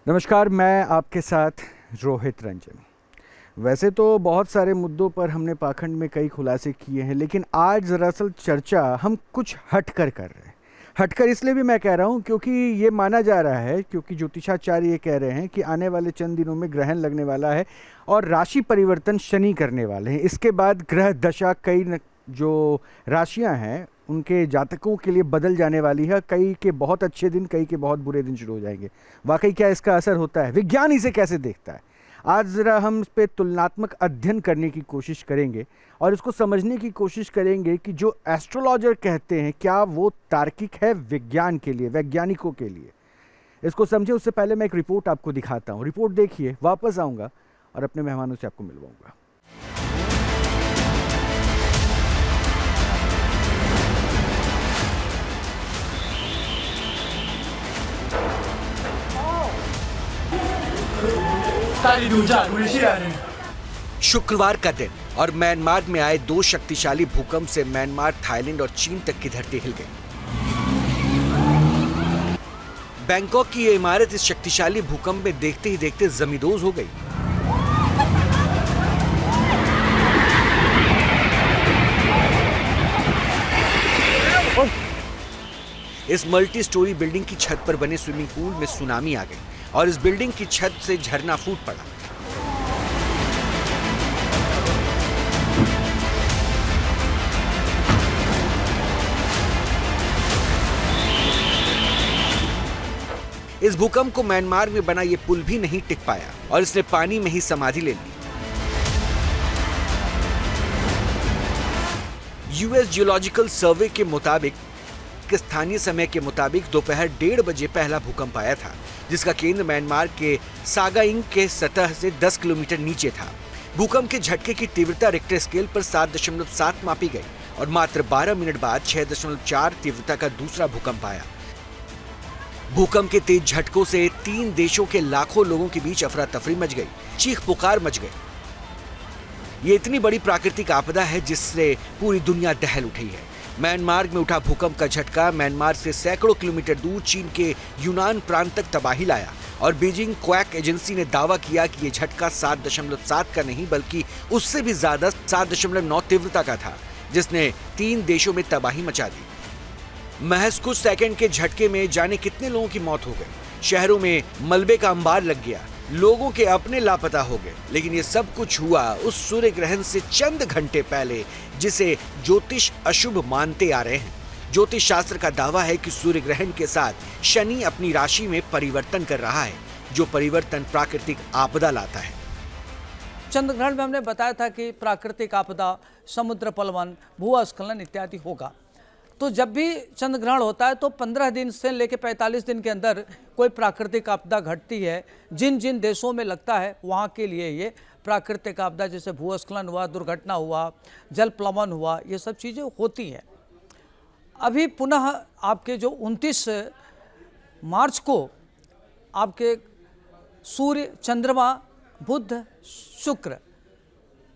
नमस्कार, मैं आपके साथ रोहित रंजन। वैसे तो बहुत सारे मुद्दों पर हमने पाखंड में कई खुलासे किए हैं, लेकिन आज दरअसल चर्चा हम कुछ हटकर कर रहे हैं। हटकर इसलिए भी मैं कह रहा हूं क्योंकि ये माना जा रहा है, क्योंकि ज्योतिषाचार्य ये कह रहे हैं कि आने वाले चंद दिनों में ग्रहण लगने वाला है और राशि परिवर्तन शनि करने वाले हैं। इसके बाद ग्रह दशा जो राशियां हैं उनके जातकों के लिए बदल जाने वाली है। कई के बहुत अच्छे दिन, कई के बहुत बुरे दिन शुरू हो जाएंगे। वाकई क्या इसका असर होता है, विज्ञान इसे कैसे देखता है, आज ज़रा हम इस पर तुलनात्मक अध्ययन करने की कोशिश करेंगे और इसको समझने की कोशिश करेंगे कि जो एस्ट्रोलॉजर कहते हैं क्या वो तार्किक है विज्ञान के लिए, वैज्ञानिकों के लिए। इसको समझे उससे पहले मैं एक रिपोर्ट आपको दिखाता हूँ। रिपोर्ट देखिए, वापस आऊँगा और अपने मेहमानों से आपको मिलवाऊँगा। शुक्रवार का दिन और म्यांमार में आए दो शक्तिशाली भूकंप से म्यांमार, थाईलैंड और चीन तक की धरती हिल गई। बैंकॉक की ये इमारत इस शक्तिशाली भूकंप में देखते ही देखते जमींदोज हो गई। इस मल्टी स्टोरी बिल्डिंग की छत पर बने स्विमिंग पूल में सुनामी आ गई और इस बिल्डिंग की छत से झरना फूट पड़ा। इस भूकंप को म्यांमार में बना ये पुल भी नहीं टिक पाया और इसने पानी में ही समाधि ले ली। यूएस जियोलॉजिकल सर्वे के मुताबिक स्थानीय समय के मुताबिक दोपहर 1:30 बजे पहला भूकंप आया था, जिसका केंद्र म्यांमार के सागाइंग के सतह से 10 किलोमीटर नीचे था। भूकंप के झटके की तीव्रता रिक्टर स्केल पर 7.7 मापी गई और मात्र 12 मिनट बाद 6.4 तीव्रता का दूसरा भूकंप आया। भूकंप के तेज झटकों से 3 देशों के लाखों लोगों के बीच अफरा तफरी मच गई, चीख पुकार मच गई। ये इतनी बड़ी प्राकृतिक आपदा है जिससे पूरी दुनिया दहल उठी है। म्यांमार में उठा भूकंप का झटका म्यांमार से सैकड़ों किलोमीटर दूर चीन के यूनान प्रांत तक तबाही लाया और बीजिंग क्वैक एजेंसी ने दावा किया कि यह झटका 7.7 का नहीं बल्कि उससे भी ज्यादा 7.9 तीव्रता का था, जिसने 3 देशों में तबाही मचा दी। महज कुछ सेकंड के झटके में जाने कितने लोगों की मौत हो गई। शहरों में मलबे का अंबार लग गया, लोगों के अपने लापता हो गए। लेकिन ये सब कुछ हुआ उस सूर्य ग्रहण से चंद घंटे पहले, जिसे ज्योतिष अशुभ मानते आ रहे हैं। ज्योतिष शास्त्र का दावा है कि सूर्य ग्रहण के साथ शनि अपनी राशि में परिवर्तन कर रहा है, जो परिवर्तन प्राकृतिक आपदा लाता है। चंद्र ग्रहण में हमने बताया था कि प्राकृतिक आपदा, समुद्र पलवन, भूस्खलन इत्यादि होगा। तो जब भी चंद्र ग्रहण होता है तो 15 दिन से लेकर 45 दिन के अंदर कोई प्राकृतिक आपदा घटती है। जिन जिन देशों में लगता है वहाँ के लिए ये प्राकृतिक आपदा, जैसे भूस्खलन हुआ, दुर्घटना हुआ, जल प्लवन हुआ, ये सब चीज़ें होती हैं। अभी पुनः आपके जो 29 मार्च को आपके सूर्य, चंद्रमा, बुध, शुक्र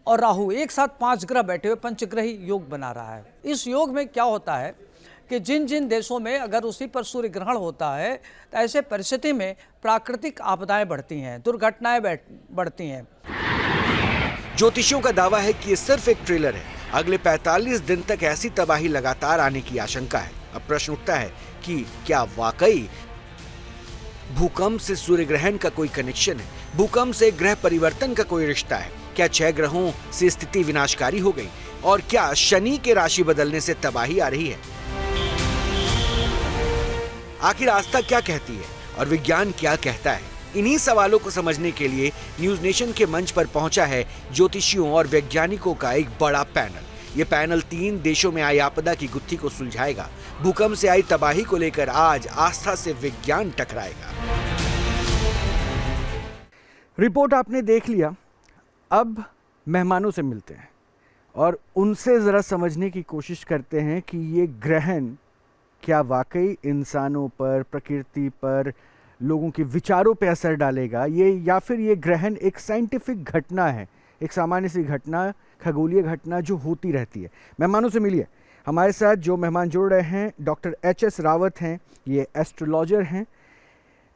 और राहु एक साथ 5 ग्रह बैठे हुए पंचग्रही योग बना रहा है। इस योग में क्या होता है कि जिन जिन देशों में अगर उसी पर सूर्य ग्रहण होता है तो ऐसे परिस्थिति में प्राकृतिक आपदाएं बढ़ती हैं, दुर्घटनाएं बढ़ती हैं। ज्योतिषियों का दावा है कि ये सिर्फ एक ट्रेलर है। अगले 45 दिन तक ऐसी तबाही लगातार आने की आशंका है। अब प्रश्न उठता है कि क्या वाकई भूकंप से सूर्य ग्रहण का कोई कनेक्शन है? भूकंप से ग्रह परिवर्तन का कोई रिश्ता है? क्या 6 ग्रहों से स्थिति विनाशकारी हो गई? और क्या शनि के राशि बदलने से तबाही आ रही है? आखिर आस्था क्या कहती है और विज्ञान क्या कहता है? इन्हीं सवालों को समझने के लिए न्यूज नेशन के मंच पर पहुंचा है ज्योतिषियों और वैज्ञानिकों का एक बड़ा पैनल। ये पैनल 3 देशों में आई आपदा की गुत्थी को सुलझाएगा। भूकंप से आई तबाही को लेकर आज आस्था से विज्ञान टकराएगा। रिपोर्ट आपने देख लिया, अब मेहमानों से मिलते हैं और उनसे ज़रा समझने की कोशिश करते हैं कि ये ग्रहण क्या वाकई इंसानों पर, प्रकृति पर, लोगों के विचारों पर असर डालेगा, ये या फिर ये ग्रहण एक साइंटिफिक घटना है, एक सामान्य सी घटना, खगोलीय घटना जो होती रहती है। मेहमानों से मिलिए। हमारे साथ जो मेहमान जुड़ रहे हैं, डॉक्टर एच एस रावत हैं, ये एस्ट्रोलॉजर हैं।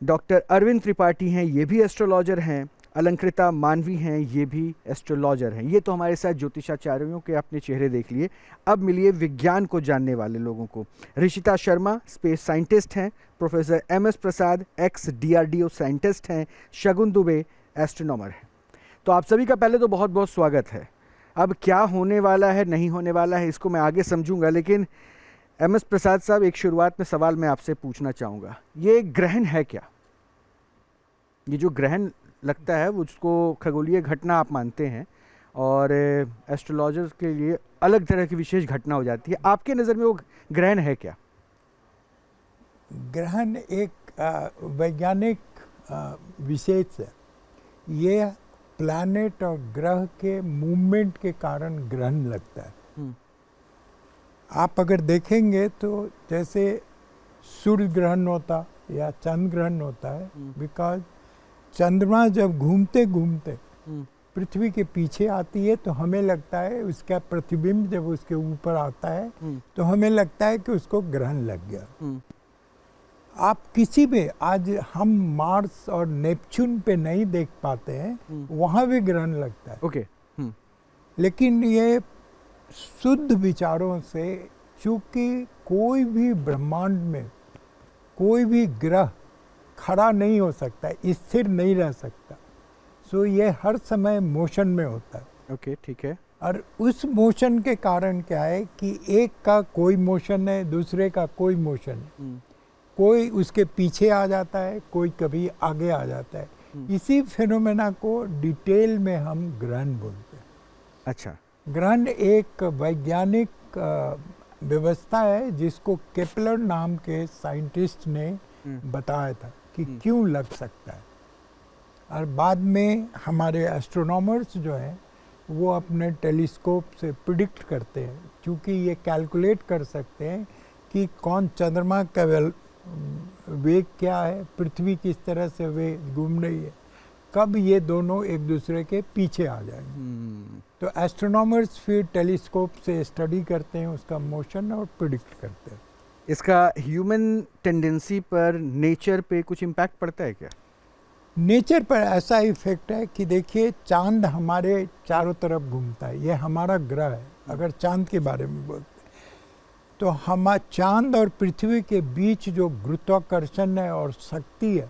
डॉक्टर अरविंद त्रिपाठी हैं, ये भी एस्ट्रोलॉजर हैं। अलंकृता मानवी हैं, ये भी एस्ट्रोलॉजर हैं। ये तो हमारे साथ ज्योतिषाचार्यों के अपने चेहरे देख लिए। अब मिलिए विज्ञान को जानने वाले लोगों को। ऋषिता शर्मा स्पेस साइंटिस्ट हैं, प्रोफेसर एम एस प्रसाद एक्स DRDO साइंटिस्ट हैं, शगुन दुबे एस्ट्रोनॉमर हैं। तो आप सभी का पहले तो बहुत बहुत स्वागत है। अब क्या होने वाला है, नहीं होने वाला है, इसको मैं आगे समझूंगा, लेकिन एम एस प्रसाद साहब, एक शुरुआत में सवाल मैं आपसे पूछना चाहूँगा। ये ग्रहण है क्या? ये जो ग्रहण लगता है वो उसको खगोलीय घटना आप मानते हैं, और एस्ट्रोलॉजर्स के लिए अलग तरह की विशेष घटना हो जाती है। आपके नज़र में वो ग्रहण है क्या? ग्रहण एक वैज्ञानिक विशेष है। ये प्लैनेट और ग्रह के मूवमेंट के कारण ग्रहण लगता है। आप अगर देखेंगे तो जैसे सूर्य ग्रहण होता या चंद्र ग्रहण होता है, बिकॉज चंद्रमा जब घूमते घूमते पृथ्वी के पीछे आती है तो हमें लगता है उसका प्रतिबिंब जब उसके ऊपर आता है तो हमें लगता है कि उसको ग्रहण लग गया। आप किसी भी, आज हम मार्स और नेपच्यून पे नहीं देख पाते हैं, वहाँ भी ग्रहण लगता है। ओके। लेकिन ये शुद्ध विचारों से, चूंकि कोई भी ब्रह्मांड में कोई भी ग्रह खड़ा नहीं हो सकता, स्थिर नहीं रह सकता, सो ये हर समय मोशन में होता है। ओके, ठीक है। और उस मोशन के कारण क्या है कि एक का कोई मोशन है, दूसरे का कोई मोशन है, कोई उसके पीछे आ जाता है, कोई कभी आगे आ जाता है। इसी फिनोमेना को डिटेल में हम ग्रहण बोलते हैं। अच्छा। ग्रहण एक वैज्ञानिक व्यवस्था है जिसको केपलर नाम के साइंटिस्ट ने बताया था कि क्यों लग सकता है, और बाद में हमारे एस्ट्रोनॉमर्स जो हैं वो अपने टेलीस्कोप से प्रिडिक्ट करते हैं, क्योंकि ये कैलकुलेट कर सकते हैं कि कौन चंद्रमा का वेग क्या है, पृथ्वी किस तरह से वेग घूम रही है, कब ये दोनों एक दूसरे के पीछे आ जाएंगे। तो एस्ट्रोनॉमर्स फिर टेलीस्कोप से स्टडी करते हैं उसका मोशन और प्रिडिक्ट करते हैं। इसका ह्यूमन टेंडेंसी पर, नेचर पे कुछ इम्पैक्ट पड़ता है क्या? नेचर पर ऐसा इफेक्ट है कि देखिए, चांद हमारे चारों तरफ घूमता है, ये हमारा ग्रह है। अगर चांद के बारे में बोलते हैं तो हम चांद और पृथ्वी के बीच जो गुरुत्वाकर्षण है और शक्ति है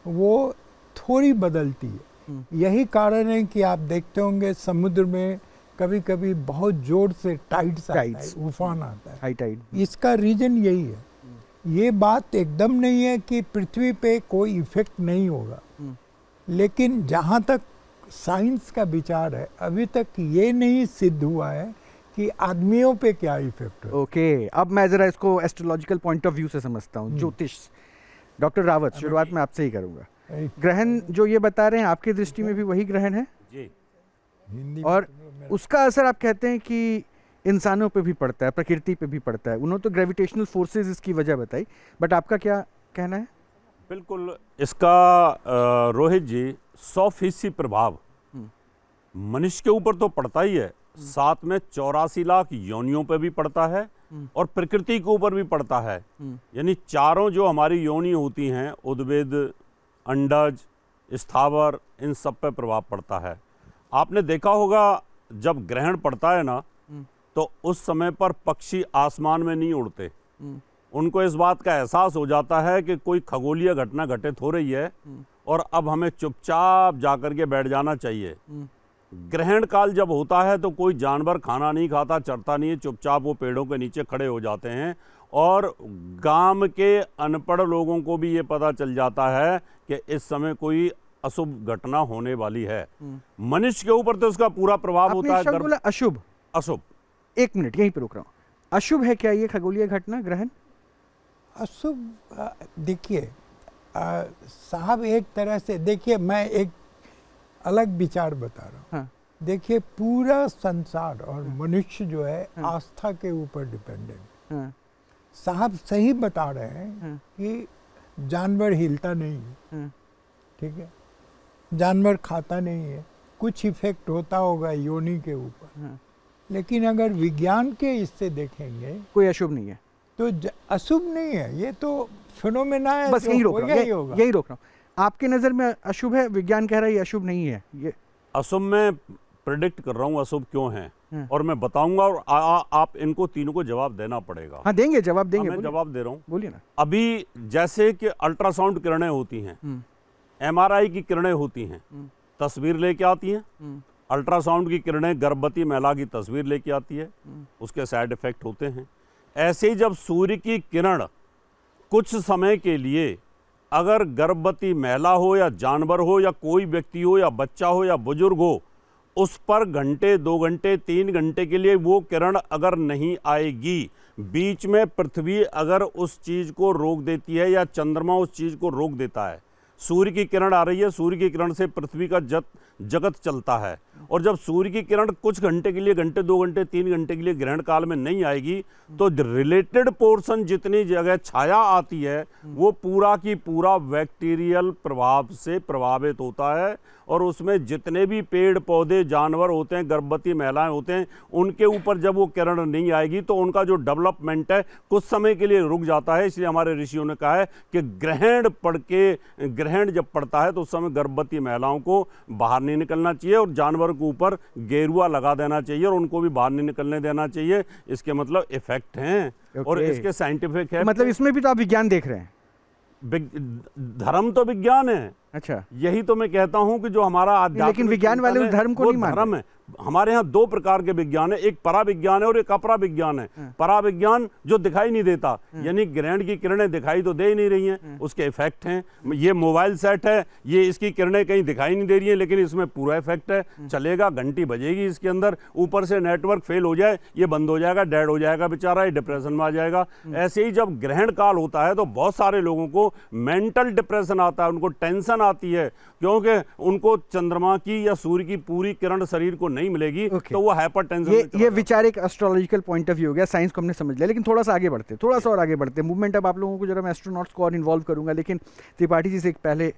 वो थोड़ी बदलती है। यही कारण है कि आप देखते होंगे समुद्र में कभी कभी बहुत जोर से टाइड्स आता है, उफान आता है, हाई टाइड। इसका रीजन यही है। ये बात एकदम नहीं है कि पृथ्वी पे कोई इफेक्ट नहीं होगा, लेकिन जहाँ तक साइंस का विचार है अभी तक ये नहीं सिद्ध हुआ है कि आदमियों पे क्या इफेक्ट है। ओके, अब मैं जरा इसको एस्ट्रोलॉजिकल पॉइंट ऑफ व्यू से समझता हूँ, ज्योतिष। डॉक्टर रावत, शुरुआत में आपसे ही करूँगा। ग्रहण जो ये बता रहे हैं, आपकी दृष्टि में भी वही ग्रहण है जी। हिंदी और उसका असर आप कहते हैं कि इंसानों पे भी पड़ता है, प्रकृति पे भी पड़ता है। उन्होंने तो ग्रेविटेशनल फोर्सेस इसकी वजह बताई, बट आपका क्या कहना है? बिल्कुल, इसका रोहित जी 100% प्रभाव मनुष्य के ऊपर तो पड़ता ही है, साथ में 84 लाख योनियों पे भी पड़ता है और प्रकृति के ऊपर भी पड़ता है। यानी चारों जो हमारी योनि होती हैं, उद्भिद, अंडज, स्थावर, इन सब पे प्रभाव पड़ता है। आपने देखा होगा जब ग्रहण पड़ता है ना, तो उस समय पर पक्षी आसमान में नहीं उड़ते। उनको इस बात का एहसास हो जाता है कि कोई खगोलीय घटना घटित हो रही है और अब हमें चुपचाप जाकर के बैठ जाना चाहिए। ग्रहण काल जब होता है तो कोई जानवर खाना नहीं खाता, चरता नहीं है, चुपचाप वो पेड़ों के नीचे खड़े हो जाते हैं और गांव के अनपढ़ लोगों को भी ये पता चल जाता है कि इस समय कोई अशुभ घटना होने वाली है। मनुष्य के ऊपर तो उसका पूरा प्रभाव होता है। आपने बोला अशुभ। अशुभ, एक मिनट यहीं पे रुक रहा हूँ। अशुभ है क्या ये खगोलीय घटना, ग्रहण? अशुभ, देखिए साहब, एक तरह से देखिए, मैं एक अलग विचार बता रहा हूँ। हाँ। देखिए, पूरा संसार और मनुष्य जो है आस्था के ऊपर डिपेंडेंट। हाँ। साहब सही बता रहे हैं कि जानवर हिलता नहीं है, ठीक है, जानवर खाता नहीं है, कुछ इफेक्ट होता होगा योनि के ऊपर, लेकिन अगर विज्ञान के इससे देखेंगे कोई अशुभ नहीं है, तो अशुभ नहीं है। ये तो फिनोमेना है, बस यही जो रोक होगा रहा ही होगा। हूँ, यही रोक रहा हूँ। आपके नज़र में अशुभ है, विज्ञान कह रहा है ये अशुभ नहीं है, ये अशुभ में प्रेडिक्ट कर रहा हूँ अशुभ क्यों है, हाँ। और मैं बताऊंगा, और आप इनको तीनों को जवाब देना पड़ेगा। हाँ देंगे, जवाब हाँ, देंगे, मैं बोलिए। जवाब दे रहा हूँ। बोलिए ना। अभी जैसे कि अल्ट्रासाउंड किरणें होती हैं, MRI की किरणें होती हैं, तस्वीर लेके आती हैं। अल्ट्रासाउंड की किरणें गर्भवती महिला की तस्वीर लेके आती है, उसके साइड इफेक्ट होते हैं। ऐसे ही जब सूर्य की किरण कुछ समय के लिए अगर गर्भवती महिला हो या जानवर हो या कोई व्यक्ति हो या बच्चा हो या बुजुर्ग हो, उस पर घंटे, 2 घंटे, 3 घंटे के लिए वो किरण अगर नहीं आएगी, बीच में पृथ्वी अगर उस चीज़ को रोक देती है या चंद्रमा उस चीज़ को रोक देता है, सूर्य की किरण आ रही है, सूर्य की किरण से पृथ्वी का जगत चलता है, और जब सूर्य की किरण कुछ घंटे के लिए, घंटे, 2 घंटे, 3 घंटे के लिए ग्रहण काल में नहीं आएगी, तो रिलेटेड पोर्शन जितनी जगह छाया आती है वो पूरा की पूरा बैक्टीरियल प्रभाव से प्रभावित होता है, और उसमें जितने भी पेड़ पौधे, जानवर होते हैं, गर्भवती महिलाएं होते हैं, उनके ऊपर जब वो किरण नहीं आएगी तो उनका जो डेवलपमेंट है कुछ समय के लिए रुक जाता है। इसलिए हमारे ऋषियों ने कहा है कि ग्रहण जब पड़ता है तो उस समय गर्भवती महिलाओं को बाहर नहीं निकलना चाहिए, और जानवर के ऊपर गेरुआ लगा देना चाहिए, और उनको भी बाहर नहीं निकलने देना चाहिए। इसके मतलब इफेक्ट हैं, और इसके साइंटिफिक है। मतलब इसमें भी तो आप विज्ञान देख रहे हैं। धर्म तो विज्ञान है। अच्छा, यही तो मैं कहता हूं कि जो हमारा आध्यात्मिक, लेकिन विज्ञान वाले उस धर्म को वो नहीं मान धर्म है। हमारे यहाँ 2 प्रकार के विज्ञान है, एक परा विज्ञान है और एक अपरा विज्ञान है। परा विज्ञान जो दिखाई नहीं देता, यानी ग्रहण की किरणें दिखाई तो दे ही नहीं रही हैं, उसके इफेक्ट हैं। ये मोबाइल सेट है, ये इसकी किरणें कहीं दिखाई नहीं दे रही हैं, लेकिन इसमें पूरा इफेक्ट है, चलेगा, घंटी बजेगी इसके अंदर, ऊपर से नेटवर्क फेल हो जाए, ये बंद हो जाएगा, डेड हो जाएगा बेचारा, ये डिप्रेशन में आ जाएगा। ऐसे ही जब ग्रहण काल होता है तो बहुत सारे लोगों को मेंटल डिप्रेशन आता है, उनको टेंशन आती है, क्योंकि उनको चंद्रमा की या सूर्य की पूरी किरण शरीर को नहीं मिलेगी, तो वो हाइपरटेंशन में चला ये विचार एक एस्ट्रोलॉजिकल पॉइंट ऑफ व्यू हो गया, साइंस को हमने समझ लिया। लेकिन थोड़ा सा आगे बढ़ते, थोड़ा सा और आगे बढ़ते मूवमेंट। अब आप लोगों को जरा मैं एस्ट्रोनॉट्स को और इन्वॉल्व करूंगा, लेकिन त्रिपाठी जी से एक पहले,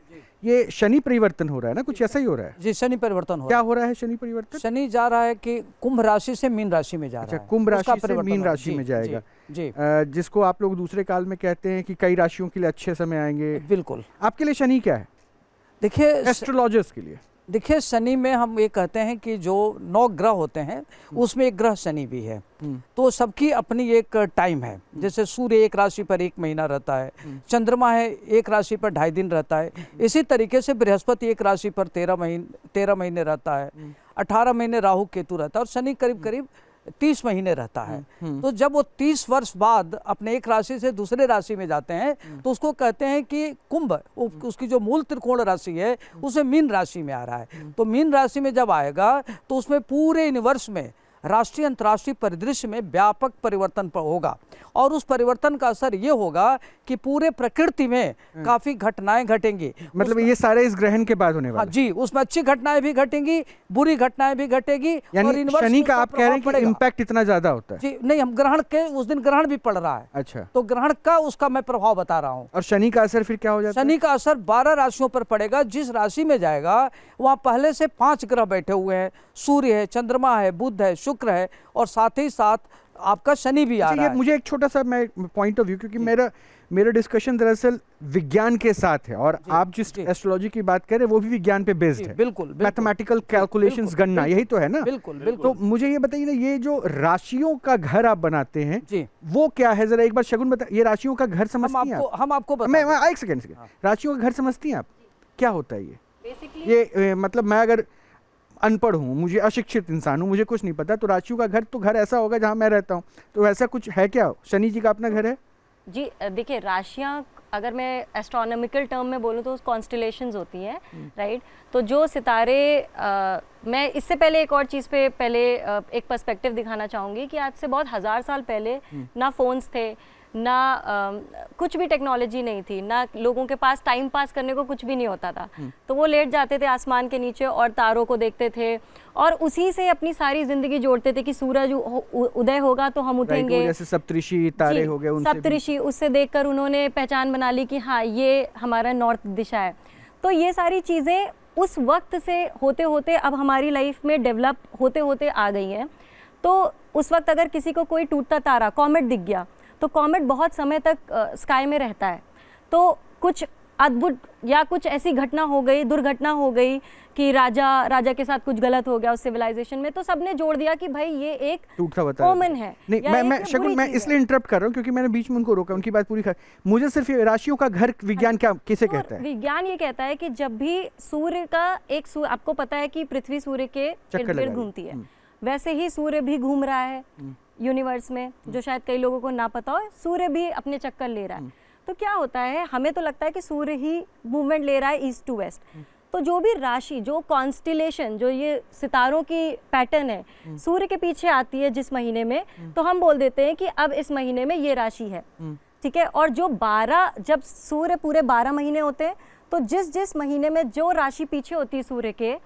ये शनि परिवर्तन हो रहा है ना, कुछ ऐसा ही हो रहा है? जी, शनि परिवर्तन हो क्या रहा है। हो रहा है शनि परिवर्तन? शनि जा रहा है कि कुंभ राशि से मीन राशि में जा रहा है। अच्छा, कुंभ उसका राशि से परिवर्तन मीन हो रहा है। राशि में जी, जाएगा, जी, जिसको आप लोग दूसरे काल में कहते हैं कि कई राशियों के लिए अच्छे समय आएंगे। बिल्कुल। आपके लिए शनि क्या है, देखिए एस्ट्रोलॉजर्स के लिए? देखिए, शनि में हम ये कहते हैं कि जो 9 ग्रह होते हैं उसमें एक ग्रह शनि भी है, तो सबकी अपनी एक टाइम है। जैसे सूर्य एक राशि पर 1 महीना रहता है, चंद्रमा है एक राशि पर 2.5 दिन रहता है, इसी तरीके से बृहस्पति एक राशि पर 13 महीने रहता है, 18 महीने राहु केतु रहता है, और शनि करीब करीब 30 महीने रहता है। तो जब वो 30 वर्ष बाद अपने एक राशि से दूसरे राशि में जाते हैं तो उसको कहते हैं कि कुंभ, उसकी जो मूल त्रिकोण राशि है उसे मीन राशि में आ रहा है। तो मीन राशि में जब आएगा तो उसमें पूरे यूनिवर्स में, राष्ट्रीय अंतर्राष्ट्रीय परिदृश्य में व्यापक परिवर्तन होगा, और उस परिवर्तन का असर ये होगा कि पूरे प्रकृति में काफी घटनाएं घटेंगी। मतलब ये सारे इस ग्रहण के बाद होने वाले? हाँ जी, उसमें अच्छी घटनाएं भी घटेंगी, बुरी घटनाएं भी घटेगी। यानी शनि का आप कह रहे हैं कि इम्पैक्ट इतना ज्यादा होता है? जी नहीं, हम ग्रहण के उस दिन ग्रहण भी पड़ रहा है। अच्छा, तो ग्रहण का उसका मैं प्रभाव बता रहा हूँ। और शनि का असर फिर क्या हो जाता है? शनि का असर 12 राशियों पर पड़ेगा। जिस राशि में जाएगा वहाँ पहले से 5 ग्रह बैठे हुए हैं, सूर्य है, चंद्रमा है, बुध है, शुक्र है, और साथ ही साथ आपका शनि भी आ रहा है। मुझे एक छोटा सा मैं पॉइंट ऑफ व्यू, क्योंकि मेरा डिस्कशन दरअसल विज्ञान के साथ है, और आप जिस एस्ट्रोलॉजी की बात कर रहे हैं वो भी विज्ञान पे बेस्ड है। बिल्कुल, मैथमेटिकल कैलकुलेशंस, गणना, यही तो है ना? बिल्कुल, बिल्कुल। तो मुझे ये बताइए ना, ये जो राशियों का घर आप बनाते हैं जी, वो क्या है? जरा एक बार शगुन बता, ये राशियों का घर समझती हैं आप? हम आपको मैं एक सेकंड, राशियों का घर समझती हैं आप? क्या होता है ये? ये मतलब मैं अगर अनपढ़ हूँ, मुझे अशिक्षित इंसान हूँ, मुझे कुछ नहीं पता, तो राशियों का घर तो घर ऐसा होगा जहाँ मैं रहता हूँ, तो ऐसा कुछ है क्या? शनि जी का अपना घर है? जी देखिए, राशियाँ अगर मैं एस्ट्रोनॉमिकल टर्म में बोलूँ तो कॉन्स्टलेशंस होती हैं, राइट? तो जो सितारे, मैं इससे पहले एक और चीज़ पे एक पर्सपेक्टिव दिखाना चाहूँगी कि आज से बहुत 1000 साल पहले ना फ़ोन्स थे, ना कुछ भी टेक्नोलॉजी नहीं थी, ना लोगों के पास टाइम पास करने को कुछ भी नहीं होता था। तो वो लेट जाते थे आसमान के नीचे और तारों को देखते थे, और उसी से अपनी सारी जिंदगी जोड़ते थे कि सूरज उदय होगा तो हम उठेंगे। जैसे सप्तऋषि तारे हो गए, उनसे सप्तऋषि, उससे देखकर उन्होंने पहचान बना ली कि हाँ ये हमारा नॉर्थ दिशा है। तो ये सारी चीज़ें उस वक्त से होते होते अब हमारी लाइफ में डेवलप होते होते आ गई हैं। तो उस वक्त अगर किसी को कोई टूटता तारा, कॉमेट दिख गया, तो कॉमेट बहुत समय तक स्काई में रहता है। तो कुछ अद्भुत या कुछ ऐसी घटना हो गई, दुर्घटना हो गई कि राजा के साथ कुछ गलत हो गया उस सिविलाइजेशन में, तो सबने जोड़ दिया कि भाई ये एक टूटता बता ओमन है। नहीं, मैं शगुन, मैं इसलिए इंटरप्ट कर रहा हूँ क्योंकि मैंने बीच में उनको रोका, उनकी बात पूरी मुझे सिर्फ ये राशियों का घर विज्ञान क्या किसे कहता है? विज्ञान ये कहता है कि जब भी सूर्य का आपको पता है कि पृथ्वी सूर्य के इर्द गिर्द घूमती है, वैसे ही सूर्य भी घूम रहा है यूनिवर्स में, जो शायद कई लोगों को ना पता हो, सूर्य भी अपने चक्कर ले रहा है। तो क्या होता है, हमें तो लगता है कि सूर्य ही मूवमेंट ले रहा है ईस्ट टू वेस्ट, तो जो भी राशि, जो कॉन्स्टिलेशन, जो ये सितारों की पैटर्न है सूर्य के पीछे आती है जिस महीने में, तो हम बोल देते हैं कि अब इस महीने में ये राशि है, ठीक है। और जो 12, जब सूर्य पूरे 12 महीने होते हैं, तो जिस जिस महीने में जो राशि पीछे होती है सूर्य के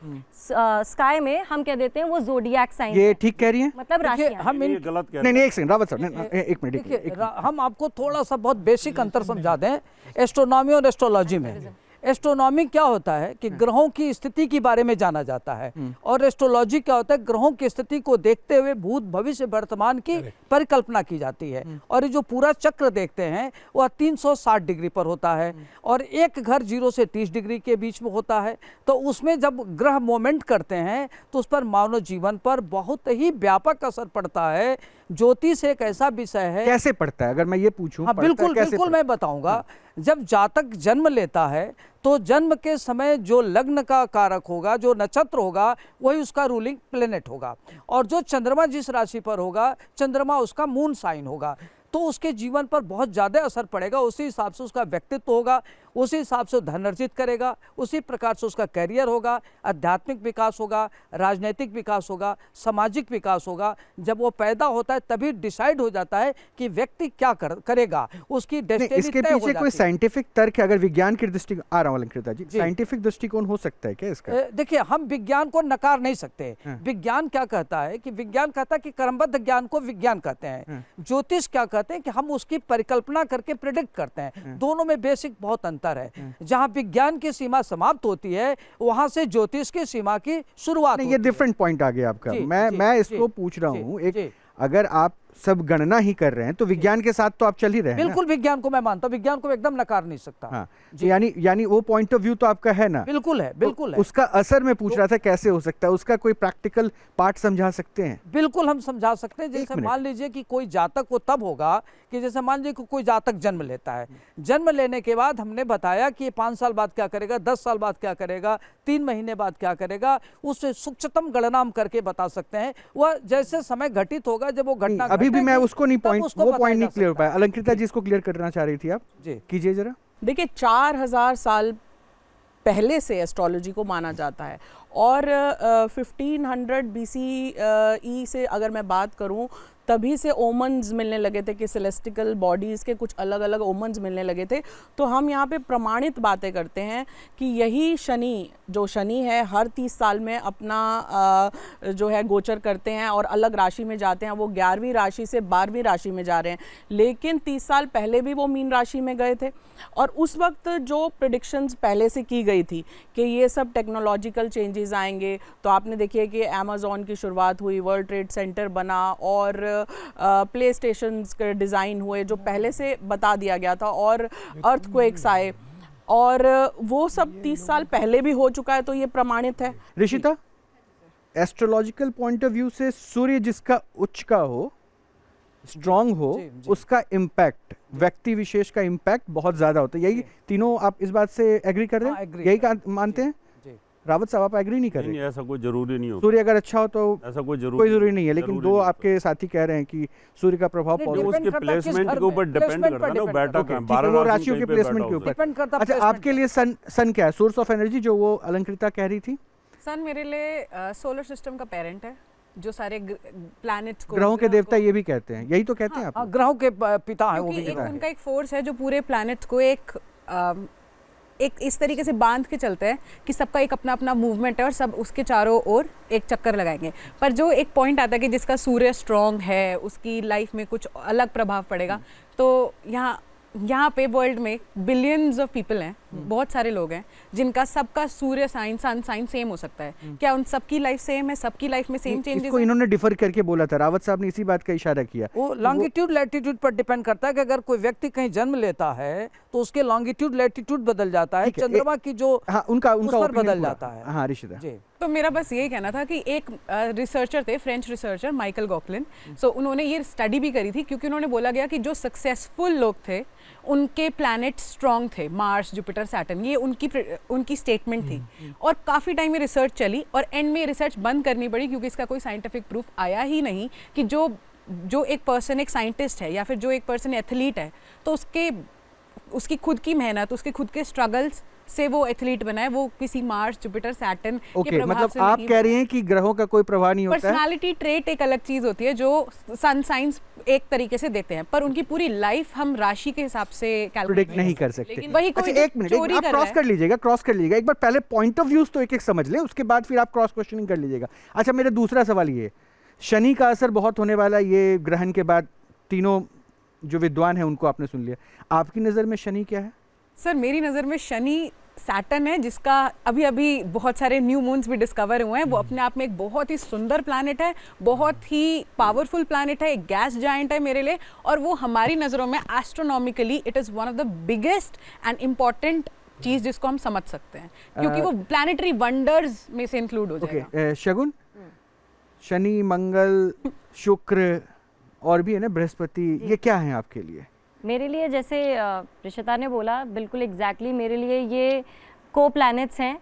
स्काई में, हम कह देते हैं वो जोडियाक साइन। ये ठीक कह रही हैं? मतलब राशि हम ये गलत कह रहे नहीं, एक सेकंड रावत सर, एक मिनट। देखिए, हम आपको थोड़ा सा बहुत बेसिक अंतर समझा दें एस्ट्रोनॉमी और एस्ट्रोलॉजी में। एस्ट्रोनॉमी क्या होता है कि ग्रहों की स्थिति के बारे में जाना जाता है, और एस्ट्रोलॉजी क्या होता है, ग्रहों की स्थिति को देखते हुए भूत भविष्य वर्तमान की परिकल्पना की जाती है। और ये जो पूरा चक्र देखते हैं वह 360 डिग्री पर होता है, और एक घर 0 से 30 डिग्री के बीच में होता है। तो उसमें जब ग्रह मोमेंट करते हैं तो उस पर मानव जीवन पर बहुत ही व्यापक असर पड़ता है। ज्योतिष एक ऐसा विषय है। कैसे पड़ता है, अगर मैं ये पूछूं? हाँ, बिल्कुल मैं बताऊंगा। जब जातक जन्म लेता है तो जन्म के समय जो लग्न का कारक होगा, जो नक्षत्र होगा, वही उसका रूलिंग प्लेनेट होगा, और जो चंद्रमा जिस राशि पर होगा, चंद्रमा उसका मून साइन होगा। तो उसके जीवन पर बहुत ज़्यादा असर पड़ेगा। उसी हिसाब से उसका व्यक्तित्व होगा, उसी हिसाब से धन अर्जित करेगा, उसी प्रकार से उसका कैरियर होगा, आध्यात्मिक विकास होगा, राजनीतिक विकास होगा, सामाजिक विकास होगा। जब वो पैदा होता है तभी डिसाइड हो जाता है कि व्यक्ति क्या करेगा, उसकी डेस्टिनी इसके तय हो पीछे जाती कोई है। साइंटिफिक तर्क है? अगर विज्ञान की दृष्टि आ रहा हूँ अलंकृता जी, साइंटिफिक दृष्टिकोण हो सकता है क्या इसका? देखिए, हम विज्ञान को नकार नहीं सकते। विज्ञान क्या कहता है कि विज्ञान कहता है कि क्रमबद्ध ज्ञान को विज्ञान कहते हैं। ज्योतिष क्या कहते हैं कि हम उसकी परिकल्पना करके प्रेडिक्ट करते हैं। दोनों में बेसिक बहुत अंतर है। जहां विज्ञान की सीमा समाप्त होती है, वहां से ज्योतिष की सीमा की शुरुआत होती है। ये डिफरेंट पॉइंट आ गया आपका। मैं इसको पूछ रहा हूँ, एक अगर आप सब गणना ही कर रहे हैं तो विज्ञान के साथ तो आप चल ही रहे हैं। बिल्कुल, विज्ञान को मैं मानता हूँ, विज्ञान को एकदम नकार नहीं सकता। हाँ, यानी वो पॉइंट ऑफ व्यू तो आपका है ना? बिल्कुल है, बिल्कुल है। उसका असर मैं पूछ रहा था कैसे हो सकता है, उसका कोई प्रैक्टिकल पार्ट समझा सकते हैं? बिल्कुल हम समझा सकते हैं। जैसे मान लीजिए कि कोई जातक वो तब होगा कि जैसे मान लीजिए कि कोई जातक जन्म लेता है, जन्म लेने के बाद हमने बताया कि 5 साल बाद क्या करेगा, 10 साल बाद क्या करेगा, 3 महीने बाद क्या करेगा, उससे सूक्ष्मतम गणना हम करके बता सकते हैं। वह जैसे समय घटित होगा, जब वो घटना अभी भी मैं उसको नहीं वो पॉइंट नहीं क्लियर हो पाया। अलंकृता जी इसको क्लियर करना चाह रही थी आप, जी कीजिए जरा। देखिए, 4000 साल पहले से एस्ट्रोलॉजी को माना जाता है, और 1500 BCE से अगर मैं बात करूं, तभी से ओमन्स मिलने लगे थे कि सेलेस्टिकल बॉडीज़ के कुछ अलग अलग ओमन्स मिलने लगे थे। तो हम यहाँ पे प्रमाणित बातें करते हैं कि यही शनि है हर 30 साल में अपना जो है गोचर करते हैं और अलग राशि में जाते हैं। वो 11वीं राशि से 12वीं राशि में जा रहे हैं, लेकिन 30 साल पहले भी वो मीन राशि में गए थे। और उस वक्त जो प्रेडिक्शंस पहले से की गई थी कि ये सब टेक्नोलॉजिकल चेंजेस आएंगे, तो आपने देखिए कि अमेज़ॉन की शुरुआत हुई, वर्ल्ड ट्रेड सेंटर बना, और प्ले स्टेशंस के डिज़ाइन हुए जो पहले से बता दिया गया था, और अर्थक्वेक्स आए, और वो सब 30 साल पहले भी हो चुका है। तो ये प्रमाणित है। Rishita, astrological point of view से सूर्य जिसका उच्च का हो, स्ट्रांग हो, उसका इम्पैक्ट, व्यक्ति विशेष का इम्पैक्ट बहुत ज्यादा होता है। यही तीनों आप इस बात से एग्री कर रहे हैं? यही मानते हैं? रावत साहब आप एग्री नहीं कर रहे? ऐसा कोई जरूरी नहीं होता। सूर्य अगर अच्छा हो तो ऐसा कोई जरूरी नहीं है, लेकिन दो आपके साथी कह रहे हैं कि सूर्य का प्रभाव उसके प्लेसमेंट के ऊपर डिपेंड करता है ना, बैठा कहाँ, वो राशियों के प्लेसमेंट के ऊपर। अच्छा, आपके लिए सन क्या है, सोर्स ऑफ एनर्जी, जो वो अलंकृता कह रही थी? सन मेरे लिए सोलर सिस्टम का पेरेंट है, जो सारे प्लैनेट्स को, ग्रहों के देवता ये भी कहते हैं, यही तो कहते हैं आप? ग्रहों के पिता है वो भी। उनका एक फोर्स है जो पूरे प्लैनेट्स को एक इस तरीके से बांध के चलते हैं कि सबका एक अपना अपना मूवमेंट है और सब उसके चारों ओर एक चक्कर लगाएंगे। पर जो एक पॉइंट आता है कि जिसका सूर्य स्ट्रांग है, उसकी लाइफ में कुछ अलग प्रभाव पड़ेगा, तो यहाँ यहाँ पे वर्ल्ड में बिलियंस ऑफ पीपल हैं, बहुत सारे लोग हैं जिनका सबका सूर्य साइन सन साइन सेम हो सकता है। क्या उन सबकी लाइफ सेम है? सबकी लाइफ में सेम चेंजेस? इसको इन्होंने डिफर करके बोला था, रावत साहब ने इसी बात का इशारा किया। वो लॉन्गिट्यूड लैटिट्यूड पर डिपेंड करता है कि अगर कोई व्यक्ति कहीं जन्म लेता है तो उसके लॉन्गिट्यूड लैटिट्यूड बदल जाता है, चंद्रमा की जो हाँ, उनका उस पर opinion बदल पूरा। जाता है। हाँ ऋषिता जी। तो मेरा बस यही कहना था कि एक रिसर्चर थे, फ्रेंच रिसर्चर माइकल गॉकलिन, सो उन्होंने ये स्टडी भी करी थी क्योंकि उन्होंने बोला गया कि जो सक्सेसफुल लोग थे उनके प्लैनेट स्ट्रॉन्ग थे, मार्स, जुपिटर, सैटर्न, ये उनकी स्टेटमेंट थी। और काफ़ी टाइम में रिसर्च चली और एंड में रिसर्च बंद करनी पड़ी क्योंकि इसका कोई साइंटिफिक प्रूफ आया ही नहीं कि जो एक पर्सन एक साइंटिस्ट है या फिर जो एक पर्सन एथलीट है तो उसकी खुद की मेहनत, उसके खुद के स्ट्रगल्स से वो एथलीट बना है, वो किसी मार्स, जुपिटर, सैटर्न के प्रभाव मतलब से आप नहीं कह रही हैं कि ग्रहों का कोई प्रभाव नहीं होता है। पर्सनालिटी ट्रेट एक अलग चीज होती है जो सन साइंस एक तरीके से देते हैं, पर उनकी पूरी लाइफ हम राशि के हिसाब से प्रेडिक्ट नहीं कर सकते। लेकिन वही कोई अच्छा, एक मिनट, आप क्रॉस कर लीजिएगा एक बार, पहले पॉइंट ऑफ व्यूज तो एक एक समझ लें, उसके बाद फिर आप क्रॉस क्वेश्चनिंग कर लीजिएगा। अच्छा, मेरा दूसरा सवाल ये, शनि का असर बहुत होने वाला है ये ग्रहण के बाद, तीनों जो विद्वान हैं उनको आपने सुन लिया, आपकी नज़र में शनि क्या है? सर मेरी नज़र में शनि सैटर्न है, जिसका अभी बहुत सारे न्यू मून्स भी डिस्कवर हुए हैं। वो अपने आप में एक बहुत ही सुंदर प्लैनेट है, बहुत ही पावरफुल प्लैनेट है, एक गैस जायंट है मेरे लिए, और वो हमारी नज़रों में astronomically it is one of the biggest and important चीज़ जिसको हम समझ सकते हैं क्योंकि वो प्लैनेटरी वंडर्स में से इंक्लूड हो जाएगा। शगुन, शनि, मंगल, शुक्र और भी है ना बृहस्पति, ये क्या है आपके लिए? मेरे लिए जैसे ऋषिता ने बोला बिल्कुल एग्जैक्टली मेरे लिए ये को प्लैनेट्स हैं,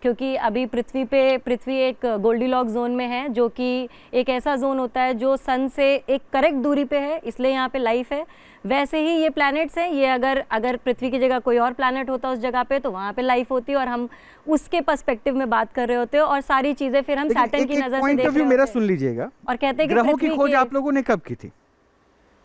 क्योंकि अभी पृथ्वी एक गोल्डीलॉक जोन में है, जो कि एक ऐसा जोन होता है जो सन से एक करेक्ट दूरी पे है, इसलिए यहाँ पे लाइफ है। वैसे ही ये प्लैनेट्स हैं, ये अगर पृथ्वी की जगह कोई और प्लैनेट होता उस जगह पे तो वहाँ पे लाइफ होती और हम उसके पर्सपेक्टिव में बात कर रहे होते हैं और सारी चीज़ें फिर हम सैटर्न की नज़र से देख रहे मेरा होते सुन लीजिएगा, और कहते हैं कि ग्रहों की पृथ्वी खोज के- आप लोगों ने कब की थी?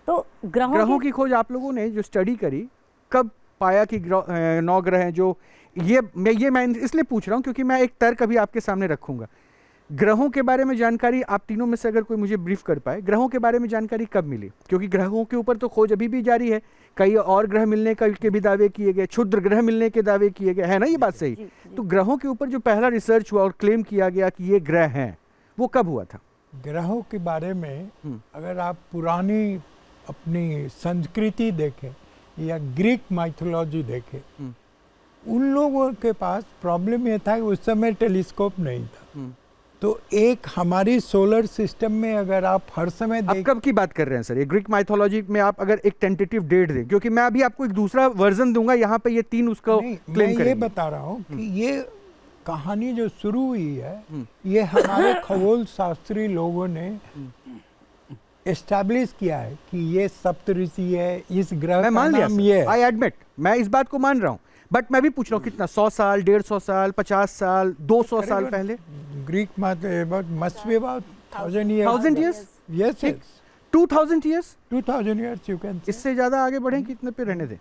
तो ग्रहों की खोज आप लोगों ने जो स्टडी करी, कब पाया कि 9 ग्रह हैं? जो मैं इसलिए पूछ रहा हूँ क्योंकि मैं एक तर्क अभी आपके सामने रखूंगा। ग्रहों के बारे में जानकारी आप तीनों में से अगर कोई मुझे ब्रीफ कर पाए, ग्रहों के बारे में जानकारी कब मिली? क्योंकि ग्रहों के ऊपर तो खोज अभी भी जारी है, कई और ग्रह मिलने के भी दावे किए गए, क्षुद्र ग्रह मिलने के दावे किए गए, है ना ये बात सही? तो ग्रहों के ऊपर जो पहला रिसर्च हुआ और क्लेम किया गया कि ये ग्रह हैं, वो कब हुआ था? ग्रहों के बारे में अगर आप पुरानी अपनी संस्कृति देखें या ग्रीक माइथोलॉजी देखें, उन लोगों के पास प्रॉब्लम ये था कि उस समय टेलीस्कोप नहीं था। तो एक हमारी सोलर सिस्टम में अगर आप हर समय आप कब की बात कर रहे हैं सर? ये ग्रीक माइथोलॉजी में आप अगर एक टेंटेटिव डेट दें, क्योंकि मैं अभी आपको एक दूसरा वर्जन दूंगा, यहाँ पे ये 3 उसको क्लेम मैं ये करेंगे। बता रहा हूँ कि ये कहानी जो शुरू हुई है, ये हमारे खगोल शास्त्री लोगों ने एस्टैब्लिश किया है कि ये सप्तऋषि है, इस ग्रह मैं का मान लिया नाम ये आई है। एडमिट, मैं इस बात को मान रहा हूँ, बट मैं भी पूछ रहा हूँ कितना, 100 साल, 150 साल, 50 साल, 200 साल पहले? Greek must be about 1,000 years. 1000 years? Yes, yes. 2000 years? 2000 years you can say. इससे ज्यादा आगे बढ़े कि इतने पे रहने दें?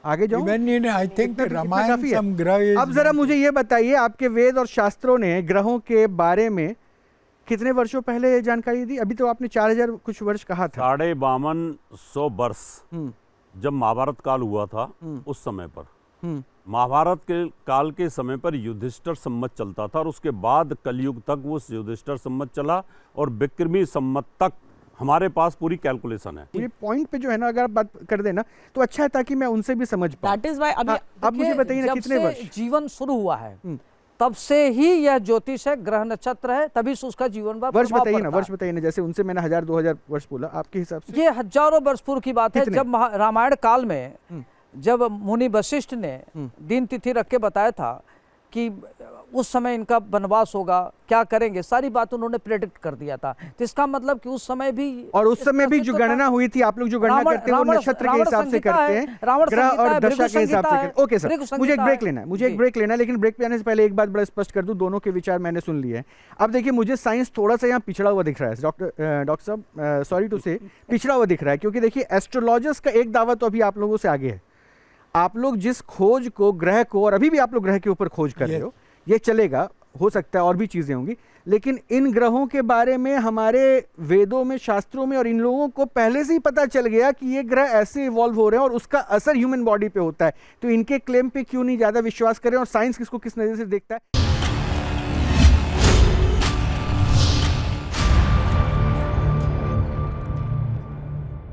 आगे जाऊं? Even in I think इतना- इतना रामायण काफी है। some ग्रह is- अब जरा मुझे ये बताइए, आपके वेद और शास्त्रों ने ग्रहों के बारे में कितने वर्षों पहले जानकारी दी? अभी तो आपने 4000 कुछ वर्ष कहा था। 5200 वर्ष जब महाभारत काल हुआ था उस समय पर, महाभारत के काल के समय पर युधिष्ठिर संवत चलता था और उसके बाद कलयुग तक वो युधिष्ठिर संवत चला और विक्रमी संवत तक हमारे पास पूरी कैलकुलेशन है। मुझे पॉइंट पे जो है ना, अगर आप बात कर देना तो अच्छा है, ताकि मैं उनसे भी समझ पाऊं। दैट इज व्हाई अभी अब मुझे बताइए ना, जब कितने से वर्ष? जीवन शुरू हुआ है तब से ही यह ज्योतिष है, ग्रह नक्षत्र है, तभी से उसका जीवन पर वर्ष प्रभाव बताइए ना, पड़ता वर्ष है। बताइए ना, जैसे उनसे मैंने 1000-2000 वर्ष बोला, आपके हिसाब से ये हजारों वर्ष पूर्व की बात है, कितने? जब रामायण काल में जब मुनि वशिष्ठ ने दिन तिथि रख के बताया था कि उस समय इनका वनवास होगा, क्या करेंगे, सारी बात उन्होंने प्रेडिक्ट कर दिया था। तो इसका मतलब कि उस समय भी, और उस समय भी जो गणना हुई थी, आप लोग जो गणना करते हैं वो नक्षत्र के हिसाब से करते हैं, ग्रह और दशा के हिसाब से करते हैं। ओके सर, मुझे एक ब्रेक लेना है, लेकिन ब्रेक पे आने से पहले एक बात बड़ा स्पष्ट कर दूं, दोनों के विचार मैंने सुन लिए हैं। अब देखिए, मुझे साइंस थोड़ा सा यहाँ पिछड़ा हुआ दिख रहा है डॉक्टर साहब, सॉरी टू से, पिछड़ा हुआ दिख रहा है, क्योंकि देखिए एस्ट्रोलॉजर्स का एक दावा तो अभी आप लोगों से आगे है। आप लोग जिस खोज को, ग्रह को, और अभी भी आप लोग ग्रह के ऊपर खोज कर रहे हो, ये चलेगा, हो सकता है और भी चीज़ें होंगी, लेकिन इन ग्रहों के बारे में हमारे वेदों में, शास्त्रों में और इन लोगों को पहले से ही पता चल गया कि ये ग्रह ऐसे इवॉल्व हो रहे हैं और उसका असर ह्यूमन बॉडी पे होता है। तो इनके क्लेम पे क्यों नहीं ज़्यादा विश्वास करें, और साइंस किसको किस नज़र से देखता है।